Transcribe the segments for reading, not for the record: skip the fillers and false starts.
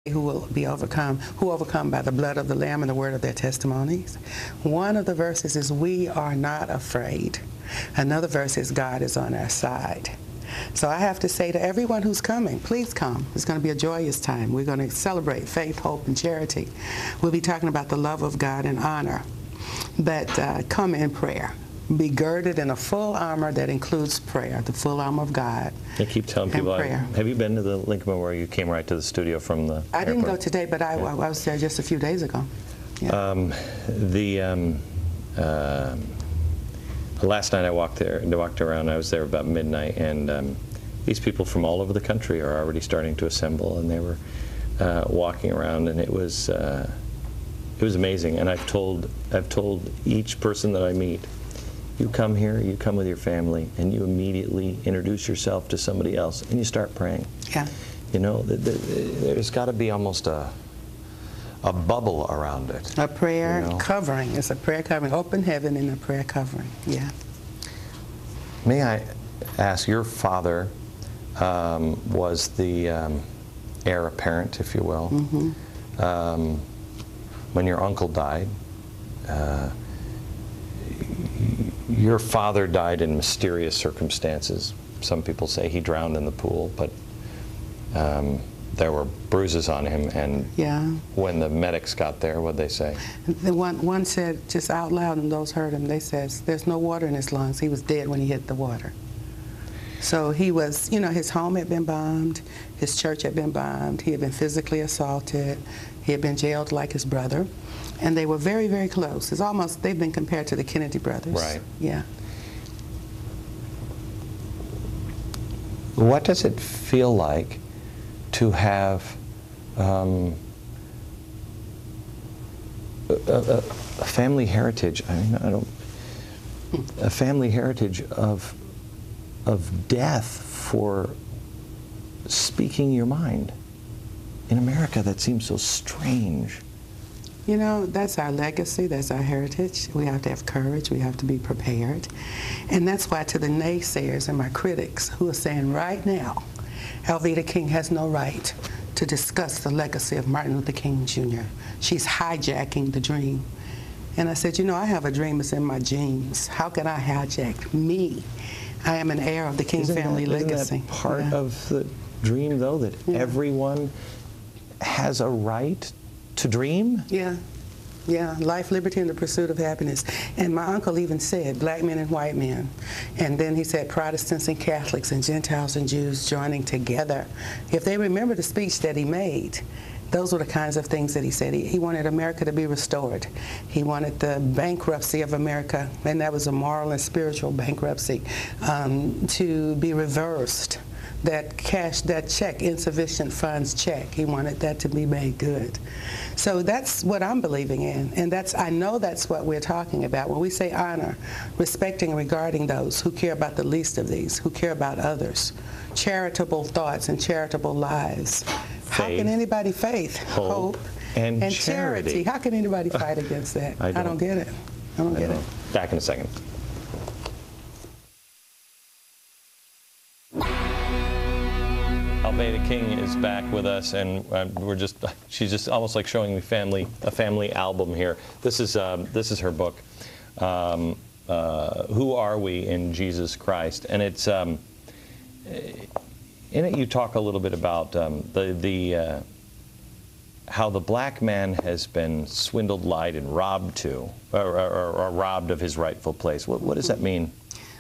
who will be overcome, who overcome by the blood of the Lamb and the word of their testimonies. One of the verses is, we are not afraid. Another verse is, God is on our side. So I have to say to everyone who's coming, please come. It's going to be a joyous time. We're going to celebrate faith, hope, and charity. We'll be talking about the love of God and honor. But come in prayer. Be girded in a full armor that includes prayer, the full armor of God. I keep telling people, have you been to the Lincoln where you came right to the studio from the I didn't go today, but I was there just a few days ago. Yeah. Last night I walked around, I was there about midnight, and these people from all over the country are already starting to assemble, and they were walking around, and it was amazing. And I've told each person that I meet, you come here, you come with your family, and you immediately introduce yourself to somebody else, and you start praying. Yeah. You know, there's got to be almost a bubble around it. A prayer covering. It's a prayer covering. Open heaven and a prayer covering. Yeah. May I ask, your father was the heir apparent, if you will. Mm-hmm. When your uncle died, your father died in mysterious circumstances. Some people say he drowned in the pool, but there were bruises on him, and when the medics got there, what'd they say? The one said just out loud, and those heard him, they said, there's no water in his lungs. He was dead when he hit the water. So he was, you know, his home had been bombed, his church had been bombed, he had been physically assaulted, he had been jailed like his brother, and they were very, very close. It's almost, they've been compared to the Kennedy brothers. Right. Yeah. What does it feel like to have a family heritage? I mean, a family heritage of death for speaking your mind in America. That seems so strange. You know, that's our legacy, that's our heritage. We have to have courage, we have to be prepared. And that's why, to the naysayers and my critics who are saying right now, Alveda King has no right to discuss the legacy of Martin Luther King Jr. She's hijacking the dream. And I said, you know, I have a dream that's in my genes. How can I hijack me? I am an heir of the King family legacy. Isn't that part of the dream, though, that everyone has a right to dream? Yeah. Yeah, life, liberty, and the pursuit of happiness. And my uncle even said, black men and white men. And then he said, Protestants and Catholics and Gentiles and Jews joining together. If they remember the speech that he made, those were the kinds of things that he said. He wanted America to be restored. He wanted the bankruptcy of America, and that was a moral and spiritual bankruptcy, to be reversed. That check, insufficient funds check, he wanted that to be made good. So that's what I'm believing in, and I know that's what we're talking about. When we say honor, respecting and regarding those who care about the least of these, who care about others, charitable thoughts and charitable lives. How can anybody, faith, hope, and charity, how can anybody fight against that? I don't get it. I don't get it. Back in a second. Alveda King is back with us, and she's just almost like showing me a family album here. This is her book, Who Are We in Jesus Christ? And it's in it you talk a little bit about how the black man has been swindled, lied, and robbed or robbed of his rightful place. What does that mean?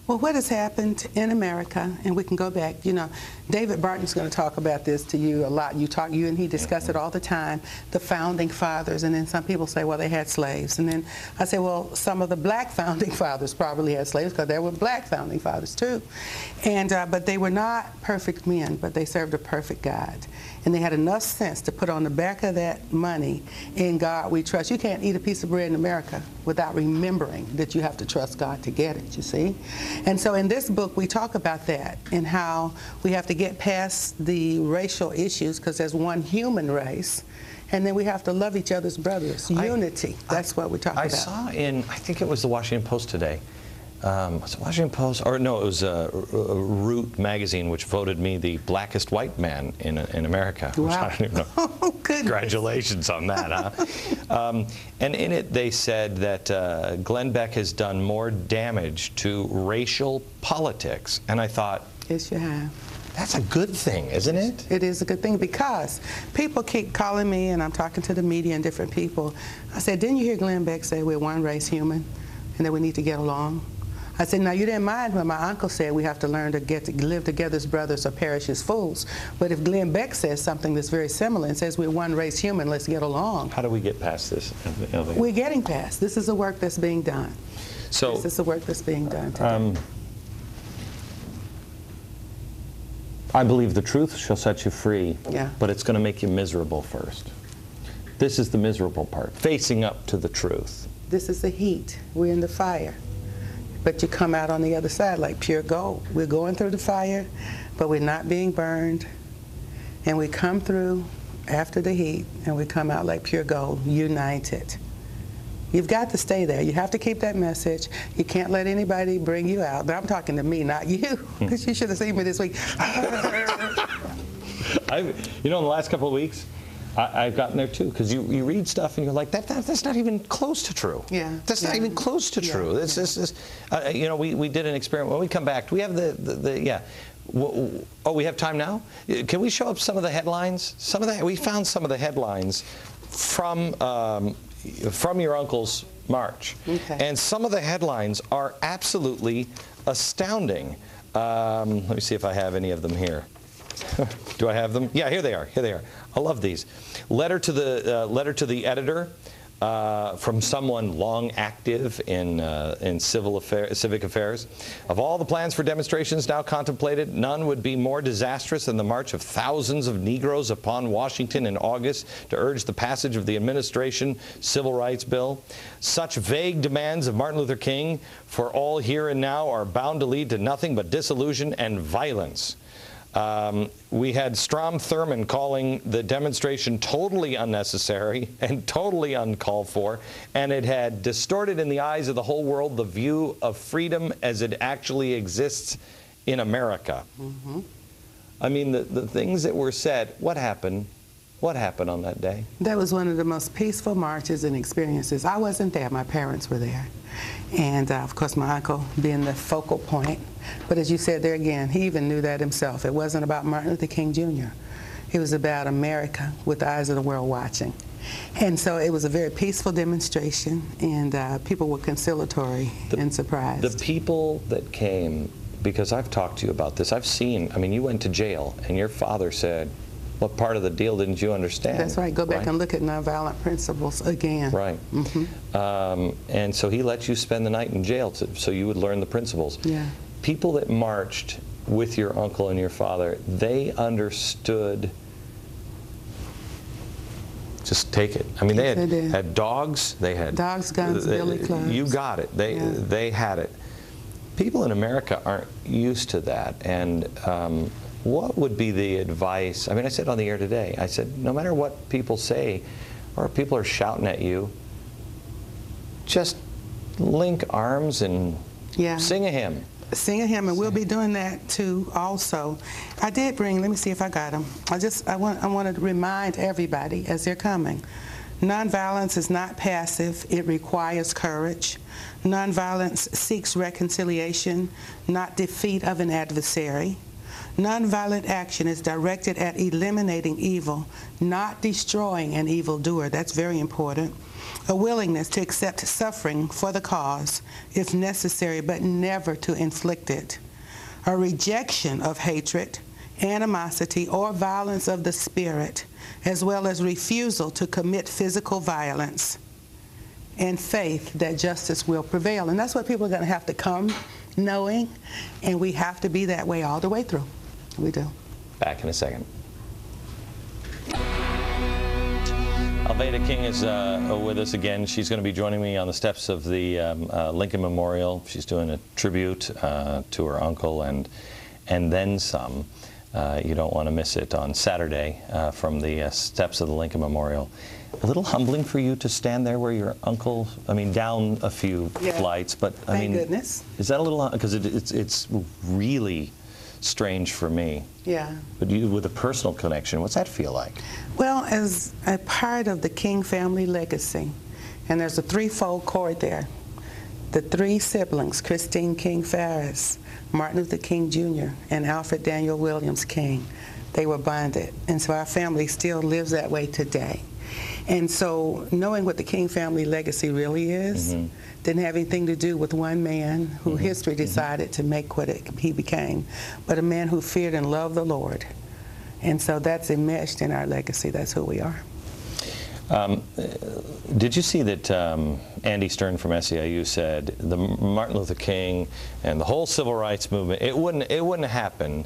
Well, what has happened in America, and we can go back, you know, David Barton's going to talk about this to you a lot. You and he discuss it all the time, the founding fathers, and then some people say, well, they had slaves. And then I say, well, some of the black founding fathers probably had slaves, because there were black founding fathers too. And but they were not perfect men, but they served a perfect God. And they had enough sense to put on the back of that money, in God we trust. You can't eat a piece of bread in America without remembering that you have to trust God to get it, you see? And so in this book, we talk about that and how we have to get past the racial issues, because there's one human race, and then we have to love each other's brothers. Unity, that's what we talk about. I saw in, I think it was the Washington Post today, was it Washington Post? Or no, it was Root magazine, which voted me the blackest white man in America. Wow. Which I don't even know. Oh, goodness. Congratulations on that, huh? And in it, they said that Glenn Beck has done more damage to racial politics. And I thought, yes, you have. That's a good thing, isn't it? It is a good thing, because people keep calling me, and I'm talking to the media and different people. I said, didn't you hear Glenn Beck say we're one race human and that we need to get along? I said, now, you didn't mind when my uncle said we have to learn to live together as brothers or perish as fools. But if Glenn Beck says something that's very similar and says we're one race human, let's get along. How do we get past this? We're getting past. This is the work that's being done. So, this is the work that's being done today. I believe the truth shall set you free, yeah. But it's going to make you miserable first. This is the miserable part, facing up to the truth. This is the heat. We're in the fire. But you come out on the other side like pure gold. We're going through the fire, but we're not being burned. And we come through after the heat, and we come out like pure gold, united. You've got to stay there. You have to keep that message. You can't let anybody bring you out. But I'm talking to me, not you, because you should have seen me this week. You know, in the last couple of weeks, I've gotten there too, because you read stuff and you're like, that's not even close to true. Yeah. That's not even close to true. This is, you know, we did an experiment. When we come back, do we have oh, we have time now? Can we show up some of the headlines? We found some of the headlines from your uncle's march. Okay. And some of the headlines are absolutely astounding. Let me see if I have any of them here. Do I have them? Yeah, here they are. Here they are. I love these. Letter to the editor from someone long active in civic affairs. Of all the plans for demonstrations now contemplated, none would be more disastrous than the march of thousands of Negroes upon Washington in August to urge the passage of the administration civil rights bill. Such vague demands of Martin Luther King for all here and now are bound to lead to nothing but disillusion and violence. We had Strom Thurmond calling the demonstration totally unnecessary and totally uncalled for, and it had distorted in the eyes of the whole world the view of freedom as it actually exists in America. Mm-hmm. I mean, the things that were said, what happened? What happened on that day? That was one of the most peaceful marches and experiences. I wasn't there. My parents were there. And, of course, my uncle being the focal point. But as you said there again, he even knew that himself. It wasn't about Martin Luther King Jr. It was about America with the eyes of the world watching. And so it was a very peaceful demonstration, and people were conciliatory and surprised. The people that came, because I've talked to you about this, I've seen, I mean, you went to jail, and your father said, what part of the deal didn't you understand? That's right. Go back and look at nonviolent principles again. Right. Mm-hmm. And so he let you spend the night in jail so you would learn the principles. Yeah. People that marched with your uncle and your father, they understood. Just take it. I mean, they had dogs. They had dogs, guns, billy clubs. You got it. They had it. People in America aren't used to that, and what would be the advice? I mean, I said on the air today, I said, no matter what people say or if people are shouting at you, just link arms and sing a hymn. Sing a hymn, and we'll be doing that too also. I did bring, let me see if I got them. I want to remind everybody as they're coming, nonviolence is not passive, it requires courage. Nonviolence seeks reconciliation, not defeat of an adversary. Nonviolent action is directed at eliminating evil, not destroying an evildoer. That's very important. A willingness to accept suffering for the cause, if necessary, but never to inflict it. A rejection of hatred, animosity, or violence of the spirit, as well as refusal to commit physical violence. And faith that justice will prevail. And that's what people are going to have to come knowing, and we have to be that way all the way through. We do. Back in a second. Alveda King is with us again. She's going to be joining me on the steps of the Lincoln Memorial. She's doing a tribute to her uncle and then some. You don't want to miss it on Saturday from the steps of the Lincoln Memorial. A little humbling for you to stand there where your uncle, I mean, down a few flights, but I mean, goodness. Is that a little, because it's really strange for me. Yeah. But you, with a personal connection, what's that feel like? Well, as a part of the King family legacy, and there's a threefold cord there. The three siblings, Christine King Ferris, Martin Luther King Jr., and Alfred Daniel Williams King, they were bonded. And so our family still lives that way today. And so knowing what the King family legacy really is didn't have anything to do with one man who history decided to make what he became, but a man who feared and loved the Lord. And so that's enmeshed in our legacy. That's who we are. Did you see that Andy Stern from SEIU said the Martin Luther King and the whole civil rights movement, it wouldn't happen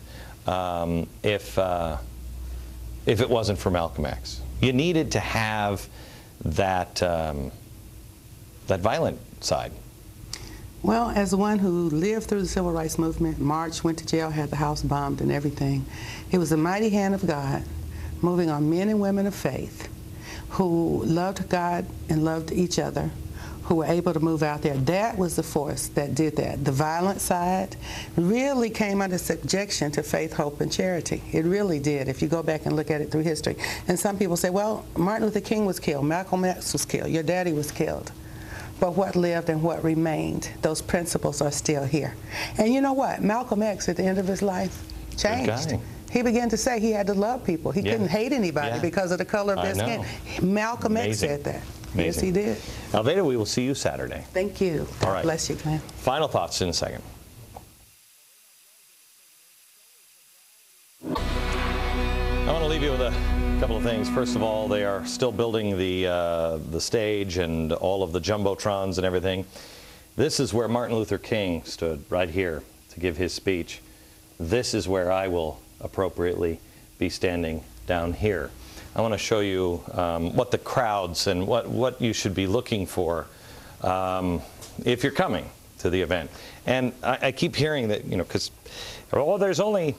if it wasn't for Malcolm X? You needed to have that that violent side. Well, as one who lived through the civil rights movement, marched, went to jail, had the house bombed and everything, it was the mighty hand of God moving on men and women of faith who loved God and loved each other, who were able to move out there. That was the force that did that. The violent side really came under subjection to faith, hope, and charity. It really did, if you go back and look at it through history. And some people say, well, Martin Luther King was killed, Malcolm X was killed, your daddy was killed. But what lived and what remained, those principles are still here. And you know what? Malcolm X, at the end of his life, changed. He began to say he had to love people. He couldn't hate anybody because of the color of their skin. Malcolm X said that. Amazing. Yes, he did. Alveda, we will see you Saturday. Thank you. God All right. bless you, Glenn. Final thoughts in a second. I want to leave you with a couple of things. First of all, they are still building the stage and all of the jumbotrons and everything. This is where Martin Luther King stood, right here, to give his speech. This is where I will appropriately be standing down here. I want to show you what the crowds and what you should be looking for if you're coming to the event. And I keep hearing that, you know, because there's only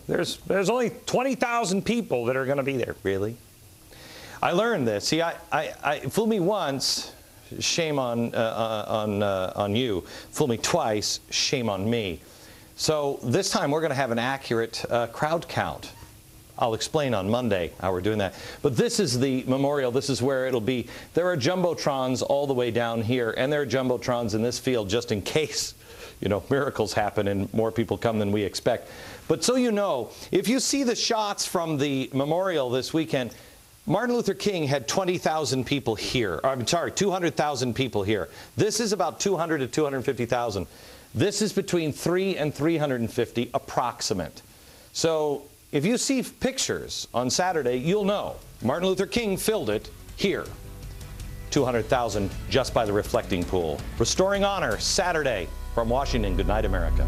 20,000 people that are going to be there. Really? I learned this. See, I fool me once, shame on you. Fool me twice, shame on me. So this time we're going to have an accurate crowd count. I'll explain on Monday how we're doing that. But this is the memorial. This is where it'll be. There are jumbotrons all the way down here, and there are jumbotrons in this field just in case, you know, miracles happen and more people come than we expect. But so you know, if you see the shots from the memorial this weekend, Martin Luther King had 20,000 people here. I'm sorry, 200,000 people here. This is about 200 to 250,000. This is between 3 and 350 approximate. So if you see pictures on Saturday, you'll know Martin Luther King filled it here. 200,000 just by the reflecting pool. Restoring Honor, Saturday from Washington. Good night, America.